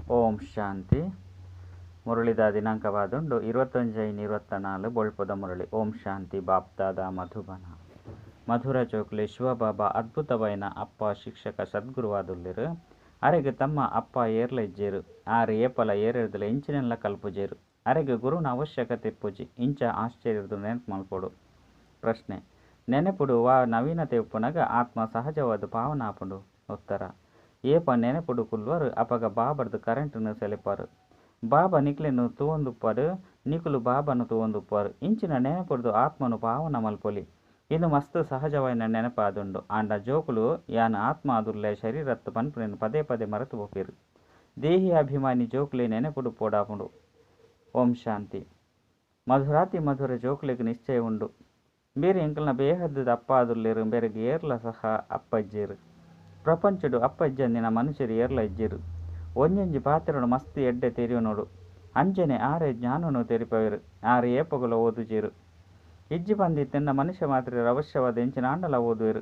ಓಂ ಶಾಂತಿ. ಮುರಳಿದ ದಿನಾಂಕವಾದುಂಡು 25/24 ಬೊಳ್ಪದ ಮುರಳಿ. ಓಂ ಶಾಂತಿ. ಬಾಪ್ದಾದ ಮಧುಬನ ಮಧುರ ಚೌಕ್ಲಿ ಶಿವಬಾಬಾ ಅದ್ಭುತವೈನ ಅಪ್ಪ ಶಿಕ್ಷಕ ಸದ್ಗುರುವಾದುಲ್ಲಿರು ಅರೆಗೆ ತಮ್ಮ ಅಪ್ಪ ಏರ್ಲ ಇಜ್ಜೇರು ಆರು ಏಪಲ ಏರಿರ್ದಲ ಇಂಚಿನೆಲ್ಲ ಕಲ್ಪುಜೇರು ಅರೆಗೆ ಗುರುನ ಅವಶ್ಯಕತೆ ಪೂಜಿ ಇಂಚ ಆಶ್ಚರ್ಯದು ನೆನಪು ಮಲ್ಪೊಡು. ಪ್ರಶ್ನೆ: ನೆನಪುಡು ವಾ ನವೀನತೆ ಉಪ್ಪುನಗ ಆತ್ಮ ಸಹಜವಾದ ಪಾವನಾಪುಂಡು. ಉತ್ತರ: ಏಪ ನೆನಪುಡು ಕುಲ್ವರು ಅಪಗ ಬಾಬರ್ದು ಕರೆಂಟ್ನು ಸೆಲೆಪಾರು. ಬಾಬಾ ನಿಕ್ಲೆನು ತೂವೊಂದುಪ್ಪಡು, ನಿಕುಲು ಬಾಬಾನು ತೂವೊಂದುಪ್ಪರು. ಇಂಚಿನ ನೆನಪುಡ್ದು ಆತ್ಮನು ಪಾವನ ಮಲ್ಪೊಲಿ. ಇದು ಮಸ್ತ್ ಸಹಜವಾಯಿನ ನೆನಪಾದುಂಡು. ಆಂಡ ಜೋಕುಲು ಯಾನ್ ಆತ್ಮ ಆದುರ್ಲೆ ಶರೀರತ್ತು ಪನ್ಪುನೆನು ಪದೇ ಪದೇ ಮರೆತು ಹೋಪಿರು. ದೇಹಿ ಅಭಿಮಾನಿ ಜೋಕುಲೆ ನೆನಪುಡು ಪೋಡಾಪುಂಡು. ಓಂ ಶಾಂತಿ. ಮಧುರಾತಿ ಮಧುರ ಜೋಕುಲಿಗೆ ನಿಶ್ಚಯ ಉಂಡು. ಬೇರೆ ಎಂಕಲ್ನ ಬೇಹದ್ದು ಅಪ್ಪ ಆದುರ್ಲೇರು ಬೇರೆಗೆ ಏರ್ಲ ಸಹ ಅಪ್ಪ ಇಜ್ಜೇರು. ಪ್ರಪಂಚಡು ಅಪ್ಪ ಇಜ್ಜಂದಿನ ಮನುಷ್ಯರು ಏರ್ಲ ಇಜ್ಜಿರು. ಒಂಜೊಂಜಿ ಪಾತ್ರನು ಮಸ್ತ್ ಎಡ್ಡೆ ತೆರಿಯುನೋಡು. ಅಂಜನೆ ಆರೆ ಜ್ಞಾನನು ತೆರಿಪವೆರು. ಆರು ಏಪಗುಲ ಓದುಜೇರು. ಇಜ್ಜಿ ಬಂದಿತ್ತೆನ್ನ ಮನುಷ್ಯ ಮಾತ್ರ ಅವಶ್ಯವಾದ ಎಂಚಿನ ಆಂಡಲ ಓದುವೆರು.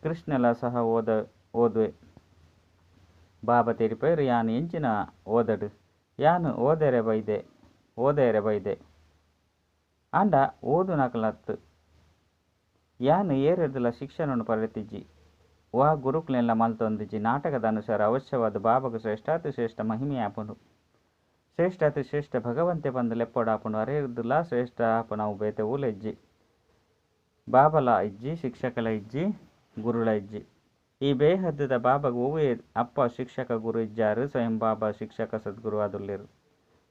ಕೃಷ್ಣಲ ಸಹ ಓದುವೆ. ಬಾಬಾ ತೆರಿಪವೆರು ಯಾನು ಎಂಚಿನ ಓದಡು. ಯಾನು ಓದೇರೆ ಬೈದೆ ಆಂಡ ಓದು ನಕಲತ್ತು. ಯಾನು ಏರಿರ್ದಲ ಶಿಕ್ಷಣನು ಪಡೆತಿಜ್ಜಿ. ವಾ ಗುರುಕುಲೆಲ್ಲ ಮಲ್ತೊಂದಿಜ್ಜಿ. ನಾಟಕದ ಅನುಸಾರ ಅವಶ್ಯವಾದ ಬಾಬಾಗ ಶ್ರೇಷ್ಠಾತಿ ಶ್ರೇಷ್ಠ ಮಹಿಮೆ ಆಪುಂಡು. ಶ್ರೇಷ್ಠಾತಿ ಶ್ರೇಷ್ಠ ಭಗವಂತೆ ಬಂದು ಲೆಪ್ಪೊಡಾಪುಂಡು. ಅರೆರ್ದುಲ ಶ್ರೇಷ್ಠ ಆಪುನವು ಬೇತೆ ಊಲ ಇಜ್ಜಿ. ಬಾಬಲ ಇಜ್ಜಿ, ಶಿಕ್ಷಕಲ ಇಜ್ಜಿ, ಗುರುಳ ಇಜ್ಜಿ. ಈ ಬೇಹದ್ದದ ಬಾಬಾಗ ಹೂವೇ ಅಪ್ಪ ಶಿಕ್ಷಕ ಗುರು ಇಜ್ಜಾರು. ಸ್ವಯಂ ಬಾಬಾ ಶಿಕ್ಷಕ ಸದ್ಗುರು ಆದುಲ್ಲೇರು.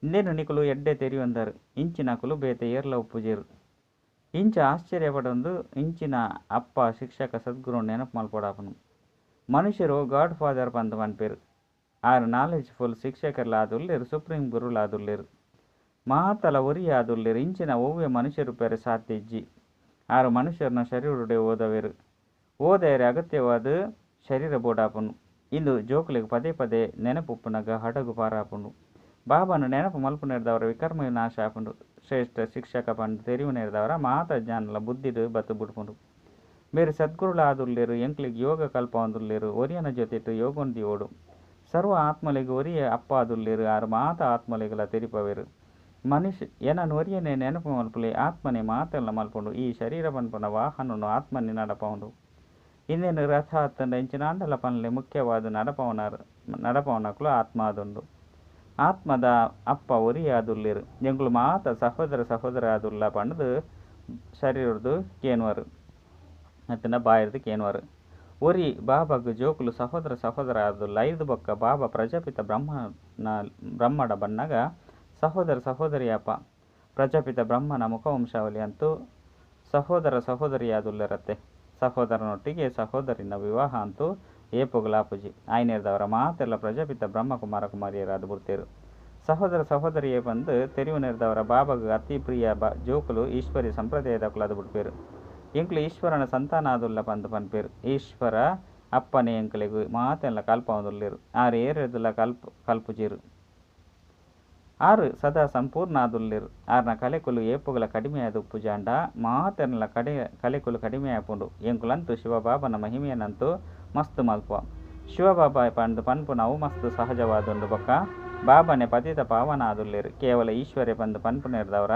ಇಂದೇನು ನಿಕುಲು ಎಡ್ಡೆ ತೆರಿಯೊಂದರು. ಇಂಚಿನಕುಲು ಬೇತೆ ಏರ್ಲ ಉಪ್ಪುಜೇರು. ಇಂಚ ಆಶ್ಚರ್ಯಪಡೊಂದು ಇಂಚಿನ ಅಪ್ಪ ಶಿಕ್ಷಕ ಸದ್ಗುರು ನೆನಪು ಮಲ್ಪೊಡಾಪುನು. ಮನುಷ್ಯರು ಗಾಡ್ ಫಾದರ್ ಪಂದು ಪನ್ಪೇರು. ಆರು ನಾಲೆಜ್ಫುಲ್ ಶಿಕ್ಷಕರ್ಲ ಆದುಲ್ಲೇರು. ಸುಪ್ರೀಂ ಗುರುಲ ಆದುಲ್ಲೇರು. ಮಾತಲ ಒರಿ ಆದುಲ್ಲೇರು. ಇಂಚಿನ ಒವ್ವೆ ಮನುಷ್ಯರು ಪೇರೆ ಸಾಧ್ಯ ಇಜ್ಜಿ. ಆರು ಮನುಷ್ಯರನ್ನ ಶರೀರುಡೆ ಓದವೇರು. ಓದೇರೆ ಅಗತ್ಯವಾದ ಶರೀರ ಬೋಡಾಪುನು. ಇಂದು ಜೋಕುಲಿಗೆ ಪದೇ ಪದೇ ನೆನಪು ಉಪ್ಪುನಗ ಹಡಗು ಪಾರಾಪುಂಡು. ಬಾಬಾನು ನೆನಪು ಮಲ್ಪು ನೆರೆದವರ ವಿಕರ್ಮ ನಾಶ ಆಪುಂಡು. ಶ್ರೇಷ್ಠ ಶಿಕ್ಷಕ ಪಂಡು ತೆರಿವು ನೆರೆದವರ ಮಾತ ಜ್ಞಾನಲ ಬುದ್ಧಿಡು ಬತ್ತು ಬಿಡ್ಪುಂಡು. ಬೇರೆ ಸದ್ಗುರುಲ ಆದುಲ್ಲೇರು. ಎಂಕ್ಲಿಗೆ ಯೋಗ ಕಲ್ಪ ಅಂದುಲ್ಲೇರು. ಒರಿಯನ ಜೊತೆಟ್ಟು ಯೋಗೊಂದಿ ಓಡು. ಸರ್ವ ಆತ್ಮಲಿಗೆ ಒರಿಯ ಅಪ್ಪ ಆದುಲ್ಲೇರು. ಆರು ಮಾತ ಆತ್ಮಲಿಗಲ ತೆರಿಪವೇರು. ಮನುಷ್ಯ ಏನನ್ನು ಒರಿಯನೆ ನೆನಪು ಮಲ್ಪಲಿ ಆತ್ಮನೆ ಮಾತೆಲ್ಲ ಮಲ್ಪುಂಡು. ಈ ಶರೀರ ಪನ್ಪುನ ವಾಹನನು ಆತ್ಮನೆ ನಡಪೌಂಡು. ಇಂದೇನು ರಥ ಹತ್ತಂಡ ಇಂಚಿನ ಆಂಡಲ ಪನ್ಲೆ ಮುಖ್ಯವಾದ ನಡಪವನಕುಲು ಆತ್ಮ ಆದುಂಡು. ಆತ್ಮದ ಅಪ್ಪ ಒರಿಯ ಆದುಲ್ಲೇರು. ಎಂಕುಲು ಮಾತ ಸಹೋದರ ಆದುಲ್ಲ ಪಂಡದು ಶರೀರದ್ದು ಕೇನ್ವರು ಅತ್ತನ ಬಾಯರ್ದು ಕೇನ್ವರು. ಒರಿ ಬಾಬಾಗ ಜೋಕುಲು ಸಹೋದರ ಆದುಲ್ಲ. ಐದು ಬೊಕ್ಕ ಬಾಬಾ ಪ್ರಜಾಪಿತ ಬ್ರಹ್ಮಡ ಬನ್ನಗ ಸಹೋದರಿಯಪ್ಪ ಪ್ರಜಾಪಿತ ಬ್ರಹ್ಮನ ಮುಖವಂಶಾವಳಿ ಅಂತೂ ಸಹೋದರಿಯಾದುಲ್ಲರತ್ತೆ. ಸಹೋದರನೊಟ್ಟಿಗೆ ಸಹೋದರಿನ ವಿವಾಹ ಅಂತೂ ಏಪುಗುಲಾಪುಜಿ. ಆಯ್ನೇರ್ದವರ ಮಾತೆಲ್ಲ ಪ್ರಜಾಪಿತ ಬ್ರಹ್ಮಕುಮಾರ ಕುಮಾರಿಯರಾದು ಬಿಡ್ತೇರು. ಸಹೋದರಿಯೇ ಬಂದು ತೆರಿವು ನೆರೆದವರ ಬಾಬಾಗ ಅತಿ ಪ್ರಿಯ ಜೋಕುಲು ಈಶ್ವರಿ ಸಂಪ್ರದಾಯದ ಕುಲದು ಬಿಡ್ಪೇರು. ಎಂಕ್ಲು ಈಶ್ವರನ ಸಂತಾನ ಆದುಲ್ಲ ಪಂದು ಪನ್ಪೇರು. ಈಶ್ವರ ಅಪ್ಪನೇ ಎಂಕ್ಲಿಗೂ ಮಾತೆಲ್ಲ ಕಲ್ಪವದುಲ್ಲೇರು. ಆರು ಏರೆದುಲ್ಲ ಕಲ್ಪುಜೀರು. ಆರು ಸದಾ ಸಂಪೂರ್ಣ ಆದುಲ್ಲೇರು. ಆರ್ನ ಕಲೆಕುಲು ಏಪುಗಳ ಕಡಿಮೆಯಾದ ಉಪ್ಪುಜಾಂಡ ಮಾತೆಲ್ಲ ಕಲೆಕುಲು ಕಡಿಮೆ ಆಪುಂಡು. ಎಂಕುಲಂತೂ ಶಿವಬಾಬನ ಮಹಿಮೆಯನಂತೂ ಮಸ್ತ್ ಮಲ್ಪುವ. ಶಿವಬಾಬಾ ಪಂಡು ಪನ್ಪುನವು ಮಸ್ತ್ ಸಹಜವಾದುಂಡು. ಬೊಕ್ಕ ಬಾಬಾನೆ ಪತಿತ ಪಾವನ ಆದುಲ್ಲೇರು. ಕೇವಲ ಈಶ್ವರ್ಯ ಪಂದು ಪನ್ಪುನೆರ್ದವರ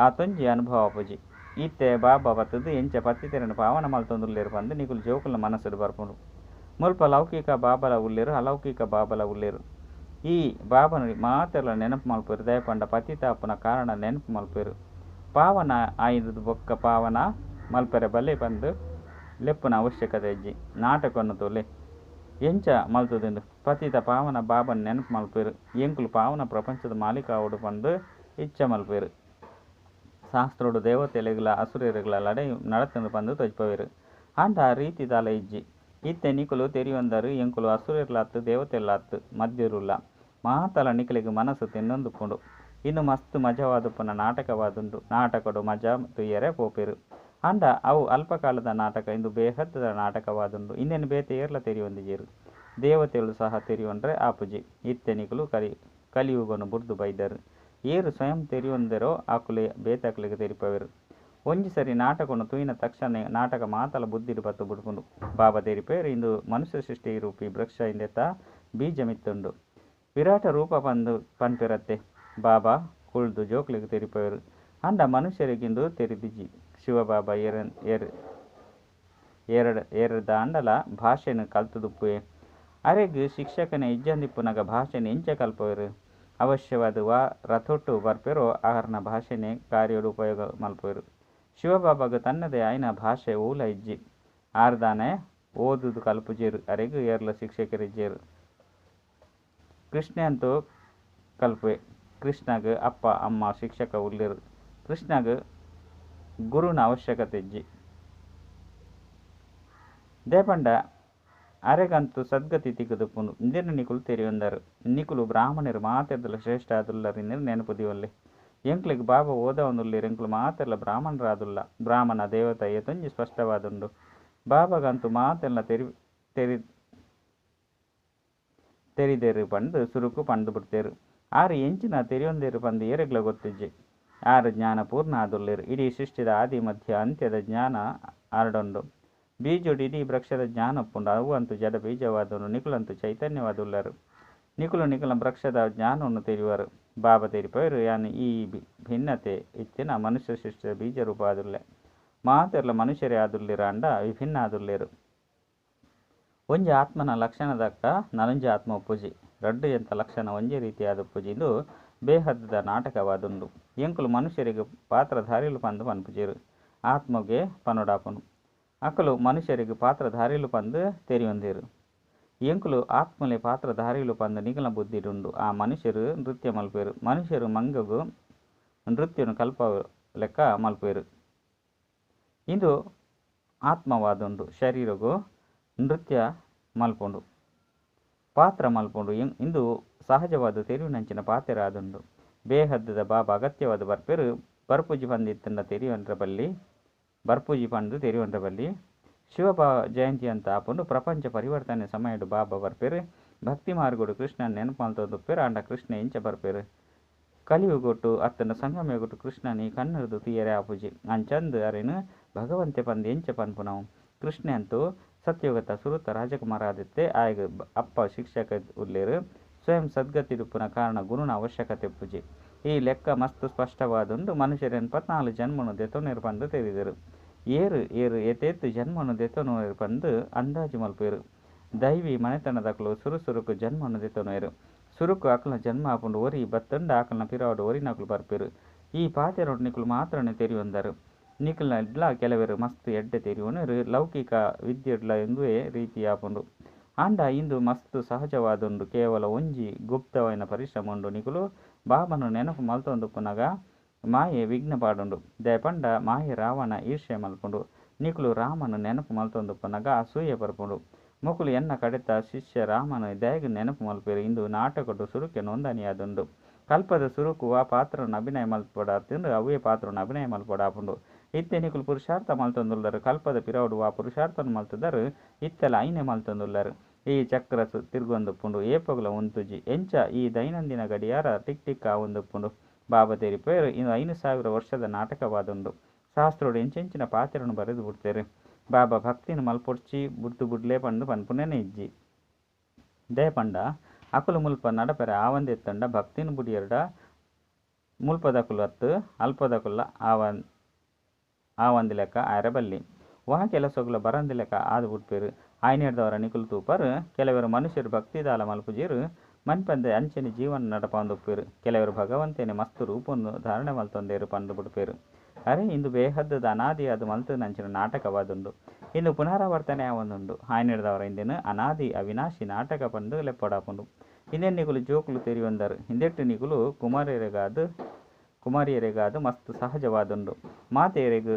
ಆತೊಂಜಿ ಅನುಭವ ಪುಜಿ. ಇತ್ತೆ ಬಾಬಾ ಬತ್ತದು ಎಂಚ ಪತಿತೆರನು ಪಾವನ ಮಲ್ತೊಂದುಲ್ಲೇರು ಪಂದು ನಿಕುಲು ಜೋಕುಲ ಮನಸ್ಸುಡು ಬರ್ಪುಂಡು. ಮುಲ್ಪ ಲೌಕಿಕ ಬಾಬಲ ಉಲ್ಲೇರು, ಅಲೌಕಿಕ ಬಾಬಲ ಉಲ್ಲೇರು. ಈ ಬಾಬನು ಮಾತೆಲ್ಲ ನೆನಪು ಮಲ್ಪೇರು. ದಯಪಂಡ ಪತಿತ ಅಪ್ಪನ ಕಾರಣ ನೆನಪು ಮಲ್ಪೇರು. ಪಾವನ ಆಯ್ದು ಬೊಕ್ಕ ಪಾವನ ಮಲ್ಪೆರೆ ಬಲೆ ಬಂದು ಲೆಪ್ಪುನ ಅವಶ್ಯಕತೆ ಇಜ್ಜಿ. ನಾಟಕವನ್ನು ತೋಲೆ ಎಂಚ ಮಲ್ತುದಿಂದು ಪತಿತ ಪಾವನ ಬಾಬನ ನೆನಪು ಮಲ್ಪೇರು. ಎಂಕುಲು ಪಾವನ ಪ್ರಪಂಚದ ಮಾಲೀಕ ಆವಡು ಪಂದು ಇಚ್ಛ ಮಲ್ಪೇರು. ಶಾಸ್ತ್ರೋಡು ದೇವತೆಲೆಗಳ ಅಸುರಗಳ ಲಡೆ ನಡತಂದು ಪಂದು ತೊಜ್ಪವೇರು. ಆಂಡ ಆ ರೀತಿ ದಾಲ ಇಜ್ಜಿ. ಇತ್ತೆ ನಿಕುಲು ತೆರಿಯೊಂದರು. ಎಂಕುಲು ಅಸುರರ್ಲಾತ್ತು ದೇವತೆಲ್ಲಾತ್ತು ಮಧ್ಯರುಲ್ಲ. ಮಾತಲ ನಿಕಲಿಗೆ ಮನಸ್ಸು ತಿನ್ನೊಂದುಪ್ಪುಂಡು. ಇನ್ನು ಮಸ್ತ್ ಮಜವಾದುಪ್ಪುನ ನಾಟಕವಾದುಂಡು. ನಾಟಕಡು ಮಜಾ ತುಯ್ಯರೆ ಪೋಪೇರು. ಆಂಡ ಅವು ಅಲ್ಪಕಾಲದ ನಾಟಕ. ಇಂದು ಬೇಹದ್ದದ ನಾಟಕವಾದುಂಡು. ಇನ್ನೇನು ಬೇತೆ ಏರ್ಲ ತೆರಿಯೊಂದಿಜೇರು. ದೇವತೆಗಳು ಸಹ ತೆರಿಯೊಂಡ್ರೆ ಆಪುಜಿ. ಇತ್ತೆ ನಿಕುಲು ಕಲಿಯುಗನು ಬುರ್ದು ಬೈದರು. ಏರು ಸ್ವಯಂ ತೆರಿಯೊಂದೆರೋ ಆಕುಲೆ ಬೇತಕಲಿಗೆ ತೆರಿಪವೇರು. ಒಂಜಿ ಸರಿ ನಾಟಕನು ತೂಯಿನ ತಕ್ಷಣ ನಾಟಕ ಮಾತಲ ಬುದ್ಧಿಡು ಬತ್ತು ಬಿಡ್ಪುಂಡು. ಬಾಬಾ ತೆರಿಪೇರು. ಇಂದು ಮನುಷ್ಯ ಸೃಷ್ಟಿ ರೂಪಿ ವೃಕ್ಷ ಇಂದೆತ್ತ ಬೀಜ ಮಿತ್ತುಂಡು. ವಿರಾಟ ರೂಪ ಪನ್ಪಿರತ್ತೆ. ಬಾಬಾ ಕುಳ್ದು ಜೋಕ್ಲಿಗೆ ತೆರಿಪೋಯರು. ಅಂಡ ಮನುಷ್ಯರಿಗಿಂದು ತೆರಿದಿಜ್ಜಿ ಶಿವಬಾಬಾ ಏರದ ಅಂಡಲ ಭಾಷೆನ ಕಲ್ತುದುಪ್ಪುವೆ. ಅರೆಗ್ ಶಿಕ್ಷಕನೇ ಇಜ್ಜಂದಿಪ್ಪುನಗ ಭಾಷೆನ ಎಂಚ ಕಲ್ಪೋಯರು. ಅವಶ್ಯವಾದ ರಥೊಟ್ಟು ಬರ್ಪೆರೋ ಆರ್ನ ಭಾಷೆನೇ ಕಾರ್ಯೋಡು ಉಪಯೋಗ ಮಲ್ಪೋಯರು. ಶಿವಬಾಬಾಗ ತನ್ನದೇ ಆಯ್ನ ಭಾಷೆ ಊಲ ಇಜ್ಜಿ ಆರ್ದಾನೆ ಓದುದು ಕಲ್ಪುಜೇರು. ಅರೆಗ್ ಏರ್ಲ ಶಿಕ್ಷಕರಿಜ್ಜೇರು. ಕೃಷ್ಣ ಅಂತೂ ಕಲ್ಪುವೆ. ಕೃಷ್ಣಗ್ ಅಪ್ಪ ಅಮ್ಮ ಶಿಕ್ಷಕ ಉಳ್ಳಿರು. ಕೃಷ್ಣಗ್ ಗುರುನ ಅವಶ್ಯಕತೆ ಇಜ್ಜಿ ದೇಪಂಡ ಅರೆಗಂತೂ ಸದ್ಗತಿ ತಿಕ್ಕದುಪ್ಪುಂಡು. ಇಂದಿನ ನಿಕುಲು ತೆರಿಯೊಂದರು. ನಿಕುಲು ಬ್ರಾಹ್ಮಣರು ಮಾತೆರ್ದಲ ಶ್ರೇಷ್ಠ ಆದುಲ್ಲರಿಂದಿನ ನೆನಪುದಿವಲ್ಲೆ. ಎಂಕ್ಲಿಗೆ ಬಾಬಾ ಓದ ಒಂದುಲ್ಲಿರು. ಎಂಕ್ಲು ಮಾತೆಲ್ಲ ಬ್ರಾಹ್ಮಣರಾದುಲ್ಲ. ಬ್ರಾಹ್ಮಣ ದೇವತ ಏತೊಂಜಿ ಸ್ಪಷ್ಟವಾದುಂಡು. ಬಾಬಾಗಂತೂ ಮಾತೆಲ್ಲ ತೆರಿದೇರು ಪಂಡು ಸುರುಕು ಪಂಡು ಬಿಡ್ತೇರು. ಆರು ಎಂಚಿನ ತೆರಿಯೊಂದೇರು ಪಂದು ಏರೆಗ್ಲ ಗೊತ್ತಿಜ್ಜಿ. ಆರು ಜ್ಞಾನ ಪೂರ್ಣ ಆದುಲ್ಲೇರು. ಇಡೀ ಸೃಷ್ಟಿದ ಆದಿ ಮಧ್ಯ ಅಂತ್ಯದ ಜ್ಞಾನ ಆರ್ಡೊಂಡು. ಬೀಜೋಡು ಇಡೀ ವೃಕ್ಷದ ಜ್ಞಾನ ಒಪ್ಪುಂಡು. ಅವು ಅಂತೂ ಜಡ ಬೀಜವಾದನು. ನಿಕುಲಂತೂ ಚೈತನ್ಯವಾದುಲ್ಲರು. ನಿಕುಲ ವೃಕ್ಷದ ಜ್ಞಾನವನ್ನು ತೆರಿಯುವರು. ಬಾಬಾ ತೆರಿಪೋಯರು ಯಾನು ಈ ಭಿನ್ನತೆ ಇತ್ತಿನ ಮನುಷ್ಯ ಸೃಷ್ಟಿಯ ಬೀಜ ರೂಪ ಆದುಲ್ಲೆ. ಮಾತೆರ್ಲ ಮನುಷ್ಯರೇ ಆದುಲ್ಲಿರ ಅಂಡ ವಿಭಿನ್ನ ಆದುಲ್ಲೇರು. ಒಂಜಿ ಆತ್ಮನ ಲಕ್ಷಣದಕ್ಕ ನಲಂಜಿ ಆತ್ಮ ಉಪ್ಪುಜಿ. ರಡ್ಡು ಎಂತ ಲಕ್ಷಣ ಒಂಜೇ ರೀತಿಯಾದ ಉಪ್ಪುಜಿ. ಇದು ಬೇಹದ್ದ ನಾಟಕವಾದುಂಡು. ಎಂಕುಲು ಮನುಷ್ಯರಿಗೆ ಪಾತ್ರಧಾರಿಲು ಪಂದು ಪನ್ಪುಜೇರು. ಆತ್ಮಗೆ ಪನೊಡಾಪನು. ಅಕಲು ಮನುಷ್ಯರಿಗೆ ಪಾತ್ರಧಾರಿಲು ಪಂದು ತೆರಿಯೊಂದೇರು. ಎಂಕುಲು ಆತ್ಮಲೆ ಪಾತ್ರಧಾರಿಲು ಪಂದು ನಿಗಲ ಬುದ್ಧಿಡುಂಡು. ಆ ಮನುಷ್ಯರು ನೃತ್ಯ ಮಲ್ಪೇರು. ಮನುಷ್ಯರು ಮಂಗಗೂ ನೃತ್ಯನು ಕಲ್ಪ ಲೆಕ್ಕ ಮಲ್ಪೇರು. ಇದು ಆತ್ಮವಾದುಂಡು. ಶರೀರಗೂ ನೃತ್ಯ ಮಲ್ಪುಂಡು, ಪಾತ್ರ ಮಲ್ಪುಂಡು. ಇಂದು ಸಹಜವಾದ ತೆರಿವಿನಂಚಿನ ಪಾತ್ರ ಆದುಂಡು. ಬೇಹದ್ದದ ಬಾಬಾ ಅಗತ್ಯವಾದ ಬರ್ಪೇರು. ಬರ್ಪುಜಿ ಪಂದಿತ್ತಂಡ ತೆರಿಯೊಂಡ್ರ ಬಲ್ಲಿ ಬರ್ಪೂಜಿ ಪಂಡು ತೆರಿಯೊಂಡ್ರ ಬಲ್ಲಿ ಶಿವಬಾ ಜಯಂತಿ ಅಂತ ಆಪುಂಡು. ಪ್ರಪಂಚ ಪರಿವರ್ತನೆ ಸಮಯಡು ಬಾಬಾ ಬರ್ಪೇರು. ಭಕ್ತಿ ಮಾರ್ಗೋಡು ಕೃಷ್ಣನ ನೆನಪು ಮಲ್ತೊಂದುಪ್ಪೇರು. ಅಂಡ ಕೃಷ್ಣ ಎಂಚ ಬರ್ಪೇರು. ಕಲಿಯುಗೊಟ್ಟು ಅತ್ತನ ಸಂಗಮೆಗೊಟ್ಟು ಕೃಷ್ಣನಿ ಕಣ್ಣರದು ತೀಯರೆ ಆಪುಜಿ. ಅಂಚಂದು ಅರೆನು ಭಗವಂತೆ ಪಂದು ಎಂಚ ಪನ್ಪು ನಾವು. ಕೃಷ್ಣ ಅಂತೂ ಸತ್ಯೋಗತ ಸುರುತ ರಾಜಕುಮಾರ ಆದಿತ್ತೆ. ಆಯ್ಗ ಅಪ್ಪ ಶಿಕ್ಷಕ ಉಲ್ಲೇರು. ಸ್ವಯಂ ಸದ್ಗತಿಡುಪ್ಪುನ ಕಾರಣ ಗುರುನ ಅವಶ್ಯಕತೆ ಪೂಜೆ. ಈ ಲೆಕ್ಕ ಮಸ್ತು ಸ್ಪಷ್ಟವಾದುಂಡು. ಮನುಷ್ಯರೇನು 14 ಜನ್ಮನು ದೆತೊನೇರು ಪಂದು ತೆರಿದರು. ಏರು ಏತೇತ್ತು ಜನ್ಮನು ದೆತೊನೇರು ಪಂದು ಅಂದಾಜು ಮಲ್ಪೇರು. ದೈವಿ ಮನೆತನದಕಲು ಸುರುಕು ಜನ್ಮನು ದೆತೊನೇರು. ಸುರುಕು ಆಕಲನ ಜನ್ಮ ಆಪುಂಡು. ಒರಿ ಬತ್ತಂಡ ಆಕಲನ ಪಿರಾವಡು ಒರಿನಕಲು ಬರ್ಪೇರು. ಈ ಪಾತೆರೊಡು ನಿಕುಲು ಮಾತ್ರನೇ ತೆರಿಯೊಂದರು. ನಿಕಲ್ನ ಇಡ್ಲ ಕೆಲವರು ಮಸ್ತ್ ಎಡ್ಡೆ ತೆರಿಯೋನರು. ಲೌಕಿಕ ವಿದ್ಯೆಡ್ಲ ಎಂದುವೇ ರೀತಿ ಆಪುಂಡು. ಅಂಡ ಇಂದು ಮಸ್ತು ಸಹಜವಾದುಂಡು. ಕೇವಲ ಒಂಜಿ ಗುಪ್ತವೈನ ಪರಿಶ್ರಮ ಉಂಡು. ನಿಕುಲು ಬಾಬನು ನೆನಪು ಮಲ್ತೊಂದುಪ್ಪುನಗ ಮಾಯೆ ವಿಘ್ನ ಪಾಡುಂಡು. ದಯಪಂಡ ಮಾಯೆ ರಾವಣ ಈರ್ಷ್ಯ ಮಲ್ಪುಂಡು. ನಿಕುಲು ರಾಮನು ನೆನಪು ಮಲ್ತೊಂದುಪ್ಪುನಗ ಅಸೂಯೆ ಬರ್ಪುಂಡು. ಮುಕುಲು ಎನ್ನ ಕಡೆತ ಶಿಷ್ಯ ರಾಮನು ದಯಗ ನೆನಪು ಮಲ್ಪೇರು. ಇಂದು ನಾಟಕಡು ಸುರುಕೆ ನೋಂದಣಿಯಾದುಂಡು. ಕಲ್ಪದ ಸುರುಕು ಆ ಪಾತ್ರನ ಅಭಿನಯ ಮಲ್ಪಡಾತಿಂದು ಅವೇ ಪಾತ್ರನ ಅಭಿನಯ ಮಲ್ಪಡಾಪುಂಡು. ಇತ್ತೆ ನಿಕುಲು ಪುರುಷಾರ್ಥ ಮಲ್ತೊಂದುಲ್ಲರು. ಕಲ್ಪದ ಪಿರವಡು ಆ ಪುರುಷಾರ್ಥನ ಮಲ್ತದರು. ಇತ್ತೆಲ ಐನೆ ಮಲ್ತೊಂದುಲ್ಲರು. ಈ ಚಕ್ರ ತಿರ್ಗೊಂದುಪ್ಪುಂಡು. ಏಪಗುಲ ಉಂತುಜಿ ಎಂಚ ಈ ದೈನಂದಿನ ಗಡಿಯಾರ ಟಿಕ್ ಟಿಕ್ ಆವೊಂದುಪ್ಪುಂಡು. ಬಾಬಾ ತೆರಿಪೇರು. ಇದು 5,000 ವರ್ಷದ ನಾಟಕವಾದುಂಡು. ಶಾಸ್ತ್ರೋಡು ಎಂಚೆಂಚಿನ ಪಾತ್ರನು ಬರೆದು ಬಿಡ್ತೇರು. ಬಾಬಾ ಭಕ್ತಿನ ಮಲ್ಪೊಡ್ಚಿ ಬುಡ್ಲೆ ಪಂಡು ಪನ್ಪುನೇನೆ ಇಜ್ಜಿ. ದಯಪಂಡ ಅಕುಲು ಮುಲ್ಪ ನಡಪೆರೆ ಆವಂದೆತ್ತಂಡ ಭಕ್ತಿನ ಬುಡಿಯರ್ಡ ಮುಲ್ಪದಕುಲು ಅತ್ತು ಅಲ್ಪದಕುಲ್ಲ ಆವಂದಿ ಲೆಕ್ಕ ಆಯರಬಲ್ಲಿ. ವಾ ಕೆಲಸಗುಲ ಬರಂದಿ ಲೆಕ್ಕ ಆದು ಬಿಡ್ಪೇರು. ಆಯ್ನೆಡ್ದವರ ನಿಕುಲು ತೂಪರು. ಕೆಲವರು ಮನುಷ್ಯರು ಭಕ್ತಿದಾಲ ಮಲ್ಪುಜೀರು. ಮನ್ಪಂದೆ ಅಂಚನೆ ಜೀವನ ನಡಪಂದುಪ್ಪೇರು. ಕೆಲವರು ಭಗವಂತನೇ ಮಸ್ತು ರೂಪವನ್ನು ಧಾರಣೆ ಮಲ್ತೊಂದೇರು ಪಂದು ಬಿಡ್ಪೇರು. ಅರೆ ಇಂದು ಬೇಹದ್ದದ ಅನಾದಿಯಾದ ಮಲ್ತದಂಚಿನ ನಾಟಕವಾದುಂಡು. ಇಂದು ಪುನರಾವರ್ತನೆ ಆವೊಂದುಂಡು. ಆಯ್ನೆಡ್ದವರ ಇಂದಿನ ಅನಾದಿ ಅವಿನಾಶಿ ನಾಟಕ ಪಂದು ಲೆಪ್ಪಡಾಪುಂಡು. ಇಂದೆನ್ ನಿಕುಲು ಜೋಕುಲು ತೆರಿಯೊಂದರು. ಹಿಂದೆಟ್ಟು ನಿಕುಲು ಕುಮಾರಿಯರಿಗಾದು ಮಸ್ತು ಸಹಜವಾದುಂಡು. ಮಾತೆರೆಗ್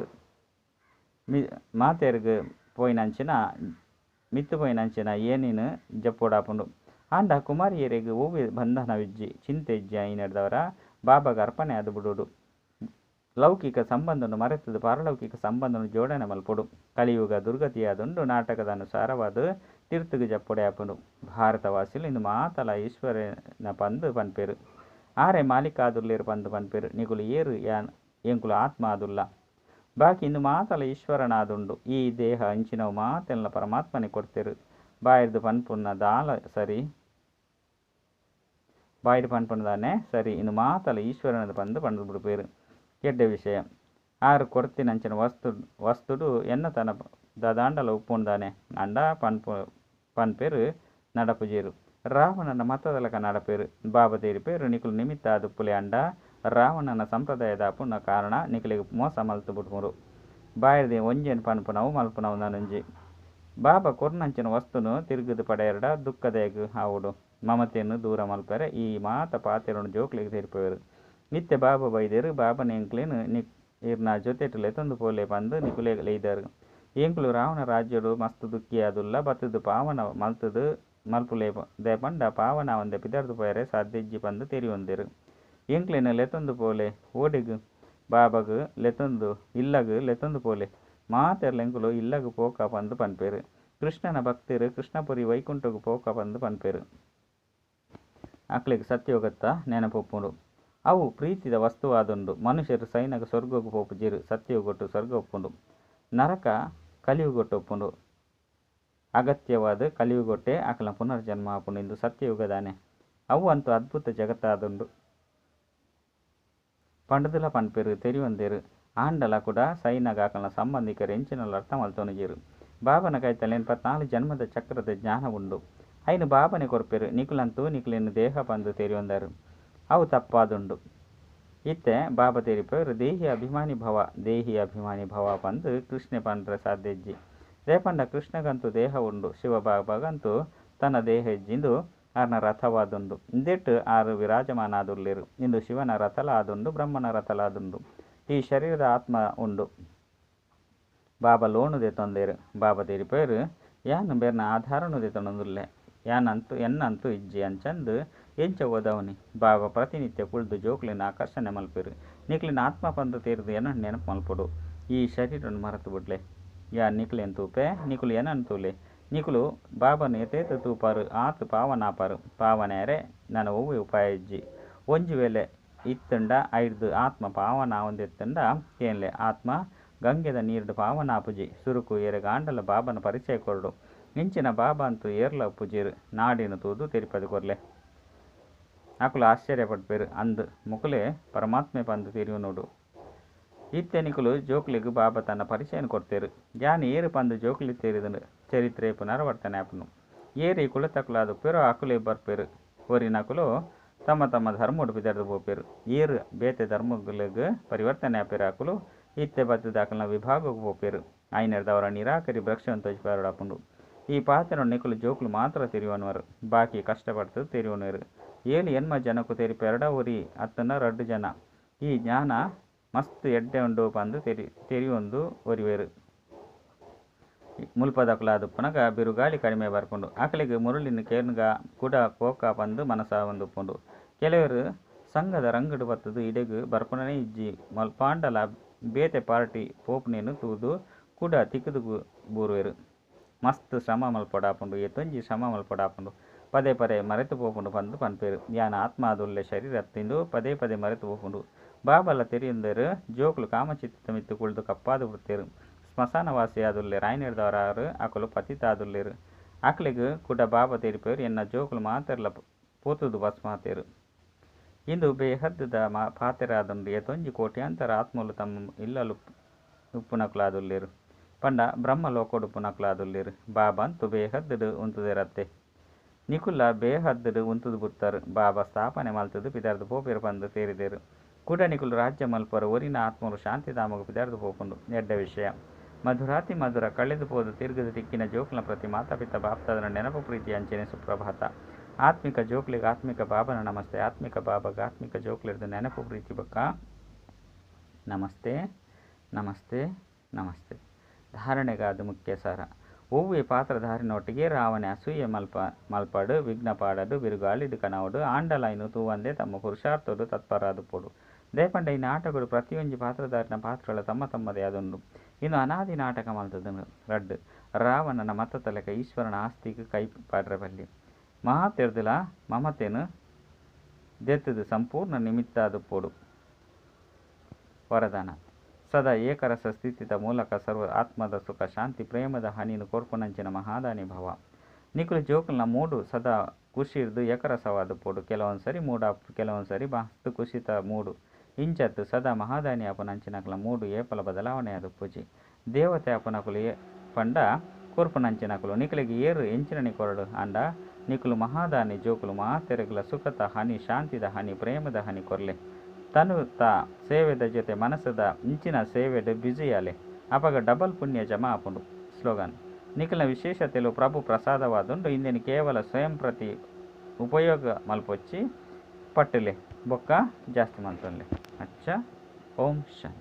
ಪೋಯಿನಂಚಿನ ಮಿತ್ತು ಪೋಯಿನಂಚಿನ ಏನಿನ ಜಪ್ಪೊಡಾಪುಂಡು. ಅಂಡ ಕುಮಾರಿಯರಿಗೆ ಓವಿ ಬಂಧನವಿಜ್ಜಿ ಚಿಂತೆ ಇಜ್ಜಿ ಐನೆಡ್ದವರ ಬಾಬಾಗ ಅರ್ಪಣೆ ಆದು ಬಿಡುಡು. ಲೌಕಿಕ ಸಂಬಂಧನು ಮರೆತದು ಪಾರಲೌಕಿಕ ಸಂಬಂಧನು ಜೋಡಣೆ ಮಲ್ಪೊಡು. ಕಲಿಯುಗ ದುರ್ಗತಿಯಾದುಂಡು. ನಾಟಕದ ಅನುಸಾರವಾದ ತೀರ್ಥಗ ಜಪ್ಪೊಡೆ ಆಪುಂಡು. ಭಾರತವಾಸಿಲು ಇಂದು ಮಾತಲ ಈಶ್ವರನ ಪಂದು ಪನ್ಪೇರು. ಆರೆ ಮಾಲಿಕ ಆದುಲ್ಲೇರು ಪಂದು ಪನ್ಪೇರು. ನಿಕುಲು ಏರು ಎಂಕುಲು ಆತ್ಮ ಆದುಲ್ಲ. ಬಾಕಿ ಇಂದು ಮಾತಲ ಈಶ್ವರನಾದುಂಡು. ಈ ದೇಹ ಅಂಚಿನವು ಮಾತೆಲ್ಲ ಪರಮಾತ್ಮನೆ ಕೊಡ್ತೇರು. ಬಾಯಿರ್ದು ಪನ್ಪುನ್ನ ದಾಲ ಸರಿ ಬಾಯಿಡ್ ಪನ್ಪುನದಾನೆ ಸರಿ ಇನ್ನು ಮಾತಲ್ಲ ಈಶ್ವರನದ ಪಂದು ಪಂಡು ಬಿಡುಪೇರು ಎಡ್ಡೆ ವಿಷಯ ಆರು ಕೊರ್ತಿನಂಚಿನ ವಸ್ತುಡು ಎನ್ನ ತನ ದಾಂಡಲ ಉಪ್ಪುಂದಾನೆ ಅಂಡ ಪನ್ಪೇರು ನಡಪುಜೇರು ರಾವಣನ ಮತದಲಕ ನಡಪೇರು ಬಾಬಾ ತೇರಿಪೇರು ನಿಕುಲು ನಿಮಿತ್ತ ಅದುಪ್ಪುಲೆ ಅಂಡ ರಾವಣನ ಸಂಪ್ರದಾಯದ ಪುಣ್ಣ ಕಾರಣ ನಿಕಲಿಗೆ ಮೋಸ ಮಲ್ತು ಬಿಟ್ಮುರು ಬಾಯಿರ್ದೆ ಒಂಜೇನು ಪನ್ಪುನವು ಮಲ್ಪುನವು ನನಂಜಿ ಬಾಬಾ ಕೊರ್ನಂಚಿನ ವಸ್ತುನು ತಿರುಗುದು ಪಡೆಯರಡ ದುಃಖದೇಗ ಆವುಡು ಮಮತೆಯನ್ನು ದೂರ ಮಲ್ಪರೆ ಈ ಮಾತ ಪಾತೆರನ್ನು ಜೋಕ್ಲಿಗೆ ಸೇರಿಪೋಯರು ನಿತ್ಯ ಬಾಬಾ ಬೈದೇರು ಬಾಬನ ಎಂಕ್ಲೇನು ಇರ್ನ ಜೊತೆಟಲೆ ತಂದು ಪೋಲೆ ಬಂದು ನಿಕುಲೆ ಲೈದರು ಎಂಕ್ಲು ರಾವಣ ರಾಜ್ಯಡು ಮಸ್ತ್ ದುಃಖಿಯಾದುಲ್ಲ ಬತ್ತದು ಪಾವನ ಮಲ್ತದು ಮಲ್ಪುಲೆ ದೇಪಂಡ ಪಾವನ ಒಂದೆ ಪಿದರ್ದು ಪೋಯರೆ ಸಾಧ್ಯಜ್ಜಿ ಬಂದು ತೆರಿ ಹೊಂದಿರು ಎಂಕ್ಲೇನು ಲೆತೊಂದು ಪೋಲೆ ಓಡಿಗು ಬಾಬಾಗು ಲೆತೊಂದು ಇಲ್ಲಗು ಲೆತೊಂದು ಪೋಲೆ ಮಾತೆರ್ಲೆಂಕುಲು ಇಲ್ಲಗು ಪೋಕ ಬಂದು ಪನ್ಪೇರು ಕೃಷ್ಣನ ಭಕ್ತಿರು ಕೃಷ್ಣಪುರಿ ವೈಕುಂಠಗು ಪೋಕ ಬಂದು ಪನ್ಪೇರು ಅಕ್ಲಿಗೆ ಸತ್ಯೋಗತ್ತ ನೆನಪೊಪ್ಪುಂಡು ಅವು ಪ್ರೀತಿದ ವಸ್ತುವಾದುಂಡು ಮನುಷ್ಯರು ಸೈನಗ ಸ್ವರ್ಗಗು ಪೋಪುಜಿರು ಸತ್ಯಗೊಟ್ಟು ಸ್ವರ್ಗ ಒಪ್ಪುಂಡು ನರಕ ಕಲಿಯುಗೊಟ್ಟು ಒಪ್ಪುಂಡು ಅಗತ್ಯವಾದ ಕಲಿಯುಗೊಟ್ಟೆ ಅಕಲ ಪುನರ್ಜನ್ಮ ಆಪುಂಡು ಇಂದು ಸತ್ಯಯುಗದಾನೆ ಅವು ಅಂತೂ ಅದ್ಭುತ ಜಗತ್ತಾದುಂಡು ಪಂಡದುಲ ಪನ್ಪೇರು ತೆರಿಯೊಂದೇರು ಆಂಡಲ ಕೂಡ ಸೈನಗ ಆಕಲನ ಸಂಬಂಧಿಕರು ಎಂಚಿನಲ್ಲಿ ಅರ್ಥ ಮಲ್ತೊನುಜಿರು ಬಾಬನ ಕೈತಲ್ಲಿ 84 ಜನ್ಮದ ಚಕ್ರದ ಜ್ಞಾನ ಉಂಡು ಐನು ಬಾಬನೆ ಕೊರ್ಪೇರು ನಿಕುಲಂತೂ ನಿಕುಲಿನ ದೇಹ ಬಂದು ತೆರಿಯೊಂದರು ಅವು ತಪ್ಪಾದುಂಡು ಇತ್ತೆ ಬಾಬಾ ತೆರಿಪೇರು ದೇಹಿ ಅಭಿಮಾನಿ ಭವ ಬಂದು ಕೃಷ್ಣ ಪಂಡ್ರ ಸಾಧ್ಯಜ್ಜಿ ರೇಪಂಡ ಕೃಷ್ಣಗಂತೂ ದೇಹ ಉಂಡು ಶಿವಬಾಬಾಗಂತೂ ತನ್ನ ದೇಹ ಇಜ್ಜಿಂದು ಆರ್ನ ರಥವಾದುಂಡು ಇಂದೆಟ್ಟು ಆರು ವಿರಾಜಮಾನಾದುರ್ಲಿರು ಇಂದು ಶಿವನ ರಥಲಾದುಂಡು ಬ್ರಹ್ಮನ ರಥಲಾದುಂಡು ಈ ಶರೀರದ ಆತ್ಮ ಉಂಡು ಬಾಬಾ ಲೋನುದೆ ತೊಂದೇರು ಬಾಬಾ ತೆರಿಪೇರು ಯಾನು ಬೇರ್ನ ಆಧಾರನುದೆ ತೊಂದುಲ್ಲೆ ಎನ್ನಂತೂ ಇಜ್ಜಿ ಅಂಚಂದು ಎಂಚ ಓದವನಿ ಬಾಬಾ ಪ್ರತಿನಿತ್ಯ ಕುಳ್ದು ಜೋಕ್ಲಿನ ಆಕರ್ಷಣೆ ಮಲ್ಪೇರು ನಿಕ್ಲಿನ ಆತ್ಮ ಪಂದು ತೀರ್ದು ಎನ್ನ ನೆನಪು ಮಲ್ಪಡು ಈ ಶರೀರನ್ನು ಮರೆತು ಬಿಡ್ಲೆ ಯಾ ನಿಕ್ಲೆನ್ ತೂಪೆ ನಿಕುಲು ಏನಂತೂಲೆ ನಿಕುಲು ಬಾಬಾನು ಎತೇತು ತೂಪಾರು ಆತು ಪಾವನಾಪಾರು ಪಾವನೇರೆ ನನ್ನ ಒವ್ವೆ ಉಪಾಯ ಇಜ್ಜಿ ಒಂಜು ವೇಳೆ ಇತ್ತಂಡ ಐದು ಆತ್ಮ ಪಾವನ ಒಂದೆತ್ತಂಡ ಏನ್ಲೆ ಆತ್ಮ ಗಂಗೆದ ನೀರ್ಡು ಪಾವನಾಪುಜಿ ಸುರುಕು ಏರೆ ಗಾಂಡಲ ಬಾಬನ ಪರಿಚಯ ಕೊರಡು ಇಂಚಿನ ಬಾಬಾ ಅಂತೂ ಏರ್ಲ ಪುಜಿರು ನಾಡಿನ ತೂದು ತೆರಿಪದು ಕೊರ್ಲೆ ಅಕುಲು ಆಶ್ಚರ್ಯಪಡ್ಪೇರು ಅಂದು ಮುಕುಲೆ ಪರಮಾತ್ಮೆ ಬಂದು ತಿರಿಯು ನೋಡು ಇತ್ತೆ ನಿಕುಲು ಜೋಕ್ಲಿಗೂ ಬಾಬಾ ತನ್ನ ಪರಿಚಯನ ಕೊಡ್ತೇರು ಯಾನ್ ಏರು ಪಂದು ಜೋಕ್ಲಿ ತೇರಿದನು ಚರಿತ್ರೆ ಪುನರಾವರ್ತನೆ ಆಪನು ಏರಿ ಕುಲತಕುಲಾದ ಪೇರು ಅಕುಲೆ ಬರ್ಪೇರು ಓರಿನಕುಲು ತಮ್ಮ ತಮ್ಮ ಧರ್ಮೋಡು ಬಿದರ್ದು ಪೋಪೇರು ಏರು ಬೇತೆ ಧರ್ಮಗಳಿಗೆ ಪರಿವರ್ತನೆ ಆಪೇರು ಅಕುಲು ಇತ್ತೆ ಬತ್ತದ ಅಕಲ್ನ ವಿಭಾಗಕ್ಕೆ ಪೋಪೇರು ಐನರ್ದವರ ನಿರಾಕರಿ ಭ್ರಕ್ಷವನ್ನು ತೋಜಿಪಾರಡಾಪುಂಡು ಈ ಪಾತ್ರ ನಿಕುಲು ಜೋಕ್ಲು ಮಾತ್ರ ತೆರಿಯುವನವರು ಬಾಕಿ ಕಷ್ಟಪಡ್ತದೆ ತೆರಿಯುವನರು ಏಳು ಎನ್ಮ ಜನಕ್ಕೂ ತೆರಿಪೇರಡ ಒರಿ ಅತ್ತನ 2 ಜನ ಈ ಜ್ಞಾನ ಮಸ್ತ್ ಎಡ್ಡೆ ಉಂಡು ಪಂದು ತೆರಿಯೊಂದು ಒರಿವೇರು ಮುಲ್ಪದಕುಲಾದ ಪುನಗ ಬಿರುಗಾಳಿ ಕಡಿಮೆ ಬರ್ಕೊಂಡು ಆಕಲಿಗೆ ಮುರುಳಿನ ಕೇರ್ನ್ಗ ಕೂಡ ಪೋಕ ಪಂದು ಮನಸ ಒಂದುಪ್ಪುಂಡು ಕೆಲವರು ಸಂಘದ ರಂಗಡು ಬತ್ತದು ಇಡೆಗು ಬರ್ಪುಣನೆ ಇಜ್ಜಿ ಮಲ್ಪಾಂಡಲ ಬೇತೆ ಪಾರ್ಟಿ ಪೋಪ್ನೇನು ತೂದು ಕೂಡ ತಿಕ್ಕದು ಬೂರುವೆರು ಮಸ್ತ್ ಶ್ರಮ ಮಲ್ಪಡಾಪುಂಡು ಎತ್ತೊಂಜಿ ಶ್ರಮ ಮಲ್ಪಡಾಪುಂಡು ಪದೇ ಪದೇ ಮರೆತು ಪೋಪುಂಡು ಪಂದು ಪನ್ಪೇರು ಯಾನ ಆತ್ಮ ಅದುಲ್ಲೆ ಶರೀರ ತಿಂದು ಪದೇ ಪದೇ ಮರೆತು ಪೋಪುಂಡು ಬಾಬಲ ತೆರಿಯೊಂದರು ಜೋಕ್ಲು ಕಾಮಚಿತ್ತ ಮಿತ್ತು ಕುಳ್ದು ಕಪ್ಪಾದು ಬಿಡ್ತೇರು ಸ್ಮಶಾನವಾಸಿ ಆದುಲ್ಲೆ ರಾಯ್ನಿಡ್ದವರಾರು ಅಕಲು ಪತಿತಾದುಲ್ಲೇರು ಅಕ್ಲಿಗೆ ಕೂಡ ಬಾಬಾ ತೆರಿಪೇರು ಎನ್ನ ಜೋಕ್ಲು ಮಾತೆರ್ಲ ಪೋತುದು ಭಸ್ಮಾತೇರು ಇಂದು ಬೇಹದ್ದದ ಪಾತೆರಾದುಂಡು ಎತ್ತೊಂಜಿ ಕೋಟ್ಯಾಂತರ ಆತ್ಮಲು ತಮ್ಮ ಇಲ್ಲಲು ಉಪ್ಪುನಕುಲಾದುಲ್ಲೇರು ಪಂಡ ಬ್ರಹ್ಮ ಲೋಕೋಡು ಪುನಕುಲಾದುಲ್ಲೇರು ಬಾಬಾ ಅಂತೂ ಬೇಹದ್ದಡು ಉಂತುದೇರತ್ತೆ ನಿಕುಲ್ಲ ಬೇಹದ್ದಡು ಉಂತುದು ಬಿಡ್ತಾರು ಬಾಬಾ ಸ್ಥಾಪನೆ ಮಲ್ತದು ಪಿದರ್ದು ಪೋಪೇರು ಬಂದು ಸೇರಿದೇರು ಕೂಡ ನಿಕುಲು ರಾಜ್ಯ ಮಲ್ಪರು ಒರಿನ ಆತ್ಮರು ಶಾಂತಿಧಾಮಗ ಪಿದರ್ದು ಪೋಪುಂಡು ಎಡ್ಡ ವಿಷಯ ಮಧುರಾತಿ ಮಧುರ ಕಳೆದು ಪೋದು ತಿರುಗದ ತಿಕ್ಕಿನ ಜೋಕ್ಲ ಪ್ರತಿ ಮಾತಾಪಿತ ಬಾಪ್ತಾದನ ನೆನಪು ಪ್ರೀತಿ ಅಂಚನೆ ಸುಪ್ರಭಾತ ಆತ್ಮಿಕ ಜೋಕ್ಲಿಗೆ ಆತ್ಮಿಕ ಬಾಬನ ನಮಸ್ತೆ ಆತ್ಮಿಕ ಬಾಬಾಗ ಆತ್ಮಿಕ ಜೋಕ್ಲಿರ್ದು ನೆನಪು ಪ್ರೀತಿ ಬಕ್ಕ ನಮಸ್ತೆ ನಮಸ್ತೆ ನಮಸ್ತೆ ಧಾರಣೆಗಾದ ಮುಖ್ಯ ಸಾರ ಒವ್ವೆ ಪಾತ್ರಧಾರಿನೊಟ್ಟಿಗೆ ರಾವಣೆ ಅಸೂಯೆ ಮಲ್ಪಾಡು ವಿಘ್ನ ಪಾಡಡು ಬಿರುಗಾಳಿಡು ಕನವಡು ಆಂಡಲೈನು ತೂವಂದೆ ತಮ್ಮ ಪುರುಷಾರ್ಥಡು ತತ್ಪರಾದು ಪೋಡು ದೇಪಂಡ ಈ ನಾಟಕಗಳು ಪ್ರತಿಯೊಂದು ಪಾತ್ರಧಾರಿನ ಪಾತ್ರಗಳ ತಮ್ಮ ತಮ್ಮದೇ ಅದೊಂದು ಇನ್ನು ಅನಾದಿ ನಾಟಕ ಮಲ್ತದನು ರಡ್ಡು ರಾವಣನ ಮತ ತಲಕ ಈಶ್ವರನ ಆಸ್ತಿಗೆ ಕೈ ಪಾಡ್ರಬಲ್ಲಿ ಮಹಾತೆರ್ದುಲ ಮಮತೆನು ದೆತ್ತದು ಸಂಪೂರ್ಣ ನಿಮಿತ್ತಾದು ಪೋಡು ವರದಾನ ಸದಾ ಏಕರಸ ಸ್ಥಿತಿದ ಮೂಲಕ ಸರ್ವ ಆತ್ಮದ ಸುಖ ಶಾಂತಿ ಪ್ರೇಮದ ಹನಿನು ಕೋರ್ಪುನಂಚಿನ ಮಹಾದಾನಿ ಭವ ನಿಕುಲು ಜೋಕುಲ್ನ ಮೂಡು ಸದಾ ಖುಷಿರ್ದು ಏಕರಸವಾದ ಪೋಡು ಕೆಲವೊಂದು ಸರಿ ಮೂಡಾಪು ಕೆಲವೊಂದು ಸರಿ ಮಸ್ತ್ ಕುಸಿತ ಮೂಡು ಇಂಚತ್ತು ಸದಾ ಮಹಾದಾನಿ ಅಪನಂಚಿನಕಲ ಮೂಡು ಏಪಲ ಬದಲಾವಣೆ ಅದು ಪೂಜಿ ದೇವತೆ ಅಪನಕುಲು ಪಂಡ ಕೂರ್ಪು ನಂಚಿನಕಲು ನಿಕಲಿಗೆ ಏರು ಎಂಚಿನ ನಿಕೊರಡು ಅಂಡ ನಿಕುಲು ಮಹಾದಾನಿ ಜೋಕುಲು ಮಾತೆರೆಗುಲ ಸುಖದ ಹನಿ ಶಾಂತಿದ ಹನಿ ಪ್ರೇಮದ ಹನಿ ಕೊರ್ಲೆ ತನು ತಾ ಸೇವೆದ ಜೊತೆ ಮನಸ್ಸದ ಇಂಚಿನ ಸೇವೆಡ್ ಬ್ಯುಸಿಯಾಲೆ ಅಪಗ ಡಬಲ್ ಪುಣ್ಯ ಜಮಾ ಆಪುಂಡು ಸ್ಲೋಗನ್ ನಿಖಿಲ್ನ ವಿಶೇಷತೆಲು ಪ್ರಭು ಪ್ರಸಾದವಾದುಂಡು ಇಂದಿನ ಕೇವಲ ಸ್ವಯಂ ಪ್ರತಿ ಉಪಯೋಗ ಮಲ್ಪೊಚ್ಚಿ ಪಟ್ಟಲೆ ಬೊಕ್ಕ ಜಾಸ್ತಿ ಮಲ್ತೊಂದೆ ಅಚ್ಚ ಓಂ ಶಾಂತಿ.